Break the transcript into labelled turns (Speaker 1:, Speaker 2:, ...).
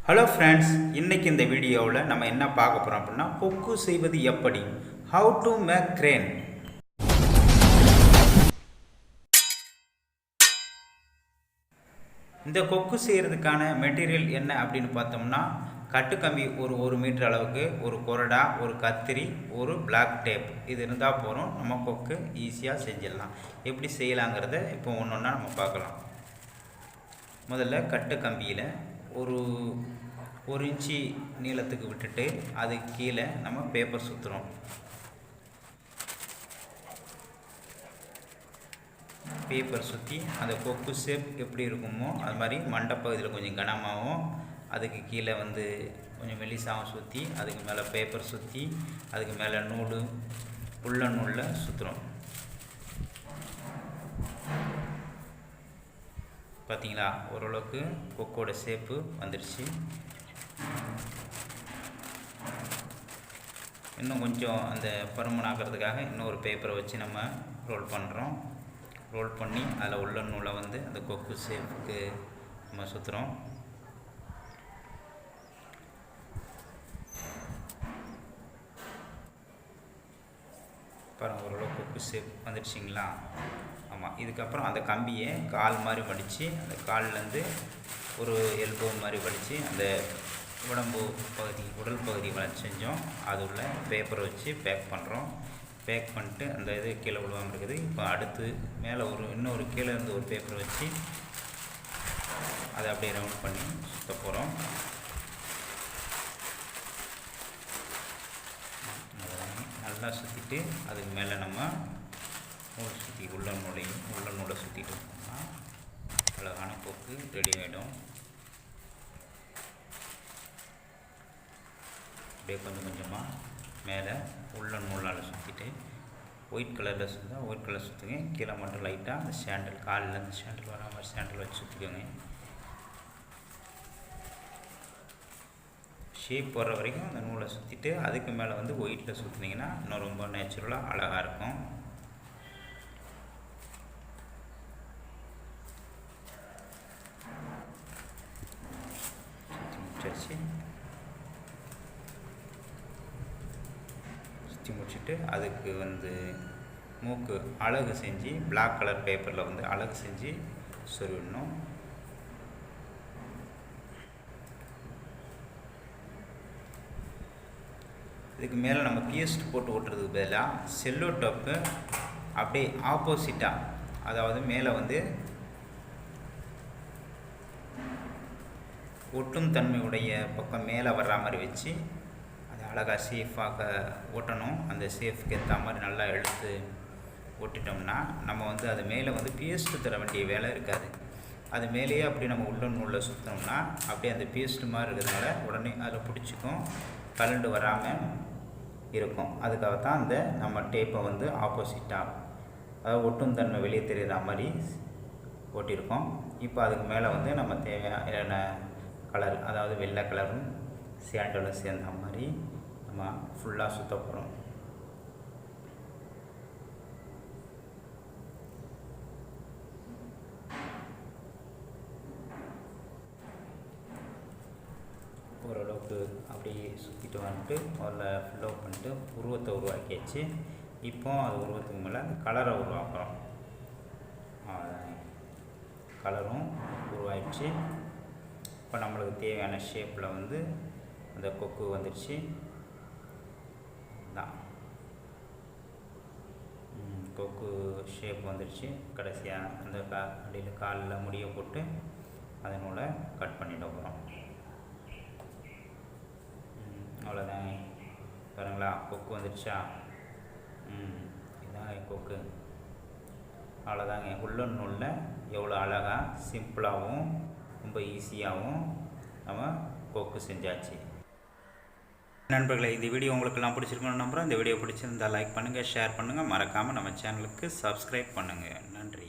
Speaker 1: Hello friends, இன்றைக்கி இந்த வீடியோவில் நம்ம என்ன பார்க்க போகிறோம் அப்படின்னா கொக்கு செய்வது எப்படி, ஹவு டு மேக் கிரேன். இந்த கொக்கு செய்கிறதுக்கான மெட்டீரியல் என்ன அப்படின்னு பார்த்தோம்னா, கட்டுக்கம்பி ஒரு மீட்டர் அளவுக்கு, ஒரு கொரடா, ஒரு கத்திரி, ஒரு பிளாக் டேப், இது இருந்தால் போகிறோம். நம்ம கொக்கு ஈஸியாக செஞ்சிடலாம். எப்படி செய்யலாங்கிறத இப்போ ஒன்று ஒன்றா நம்ம பார்க்கலாம். முதல்ல கட்டுக்கம்பியில் ஒரு இன்ச்சு நீளத்துக்கு விட்டுட்டு அது கீழே நம்ம பேப்பர் சுற்றுறோம். பேப்பர் சுற்றி அந்த கொக்கு ஷேப் எப்படி இருக்குமோ அது மாதிரி மண்டப்பகுதியில் கொஞ்சம் கனமாகவும், அதுக்கு கீழே கொஞ்சம் மெலிசாகவும் சுற்றி, அதுக்கு மேலே பேப்பர் சுற்றி, அதுக்கு மேலே உள்ள நூலில் சுற்றுறோம். பார்த்தீங்களா, ஓரளவுக்கு கொக்கோட ஷேப்பு வந்துடுச்சு. இன்னும் கொஞ்சம் அந்த பருமன் ஆக்கிறதுக்காக இன்னொரு பேப்பரை வச்சு நம்ம ரோல் பண்ணுறோம். ரோல் பண்ணி அதில் உள்ள நூலை அந்த கொக்கு ஷேப்புக்கு நம்ம சுற்றுறோம். பாருங்கள், ஓரளவு கொக்கு ஷேப் வந்துடுச்சிங்களா. ஆமாம், இதுக்கப்புறம் அந்த கம்பியை கால் மாதிரி வடித்து, அந்த கால்லேருந்து ஒரு எல்போ மாதிரி வடித்து அந்த உடல் பகுதி செஞ்சோம். அது உள்ள பேப்பரை வச்சு பேக் பண்ணுறோம். பேக் பண்ணிட்டு அந்த இது கீழே விழுவாமல் இருக்குது. இப்போ அடுத்து மேலே இன்னொரு கீழே இருந்து ஒரு பேப்பரை வச்சு அதை அப்படியே ரவுண்ட் பண்ணி சுற்ற போகிறோம். நல்லா சுற்றிட்டு அதுக்கு மேலே நம்ம நூல் சுற்றி உள்ள நூலை சுற்றிட்டு இருக்கோம்னா அழகான கொக்கு ரெடி ஆகிடும். அப்படியே கொஞ்சமாக மேலே உள்ள நூலால் சுற்றிட்டு ஒயிட் கலரில் ஒயிட் கலர் சுற்றுங்க. கீழே மட்டும் லைட்டாக அந்த சாண்டல், காலில் அந்த சாண்டல் வர மாதிரி சாண்டல் வச்சு சுற்றிக்கோங்க. ஷேப் போடுற வரைக்கும் அந்த நூலை சுற்றிட்டு அதுக்கு மேலே ஒயிட்டில் சுற்றினீங்கன்னா இன்னும் ரொம்ப நேச்சுரலாக அழகாக இருக்கும். சுற்றி முடிச்சுட்டு அதுக்கு மூக்கு அழகு செஞ்சு பிளாக் கலர் பேப்பரில் அழகு செஞ்சு சொருவிடணும். இதுக்கு மேலே நம்ம பிஎஸ்ட் போட்டு ஓட்டுறதுக்கு பதிலாக செல்லோ டோப்பு அப்படியே ஆப்போசிட்டாக, அதாவது மேலே ஒட்டும் தன்மையுடைய பக்கம் மேலே வர்ற மாதிரி வச்சு அது அழகாக சேஃபாக ஓட்டணும். அந்த சேஃப்க்கு ஏற்ற மாதிரி நல்லா எடுத்து ஓட்டிட்டோம்னா நம்ம அது மேலே பேஸ்ட்டு தர வேண்டிய வேலை இருக்காது. அது மேலேயே அப்படி நம்ம உள்ள நூலில் சுற்றினோம்னா அப்படியே அந்த பேஸ்ட்டு மாதிரி இருக்கிறதுனால உடனே அதில் பிடிச்சிக்கும், கலண்டு வராமல் இருக்கும். அதுக்காகத்தான் நம்ம டேப்பை ஆப்போசிட்டாக, அதாவது ஒட்டும் தன்மை வெளியே தெரிகிற மாதிரி ஓட்டியிருக்கோம். இப்போ அதுக்கு மேலே நம்ம தேவையான கலர், அதாவது வெள்ளை கலரும் சாண்டலும் சேர்ந்த மாதிரி நம்ம ஃபுல்லாக சுற்ற போகிறோம். ஓரளவுக்கு அப்படியே சுற்றிட்டு முதல்ல ஃபில்லோ பண்ணிட்டு உருவத்தை உருவாக்கியாச்சு. இப்போ அது உருவத்துக்கு மேலே அந்த கலரை உருவாக்குறோம். கலரும் உருவாயிடுச்சு. இப்போ நம்மளுக்கு தேவையான ஷேப்பில் அந்த கொக்கு வந்துடுச்சு. தான் கொக்கு ஷேப் வந்துடுச்சு. கடைசியாக அந்த அடியில் காலில் முடியை போட்டு அதனோட கட் பண்ணிட போகிறோம். அவ்வளோதாங்க. பாருங்களா, கொக்கு வந்துடுச்சா. இதாங்க கொக்கு. அவ்வளோதாங்க. உள்ள நூலில் எவ்வளோ அழகாக சிம்பிளாகவும் ரொம்ப ஈஸியாகவும் நம்ம கொக்கு செஞ்சாச்சு. நண்பர்களே, இந்த வீடியோ உங்களுக்கெல்லாம் பிடிச்சிருக்கணும்னு நம்புகிறோம். இந்த வீடியோ பிடிச்சிருந்தால் லைக் பண்ணுங்கள், ஷேர் பண்ணுங்கள், மறக்காமல் நம்ம சேனலுக்கு சப்ஸ்கிரைப் பண்ணுங்கள். நன்றி.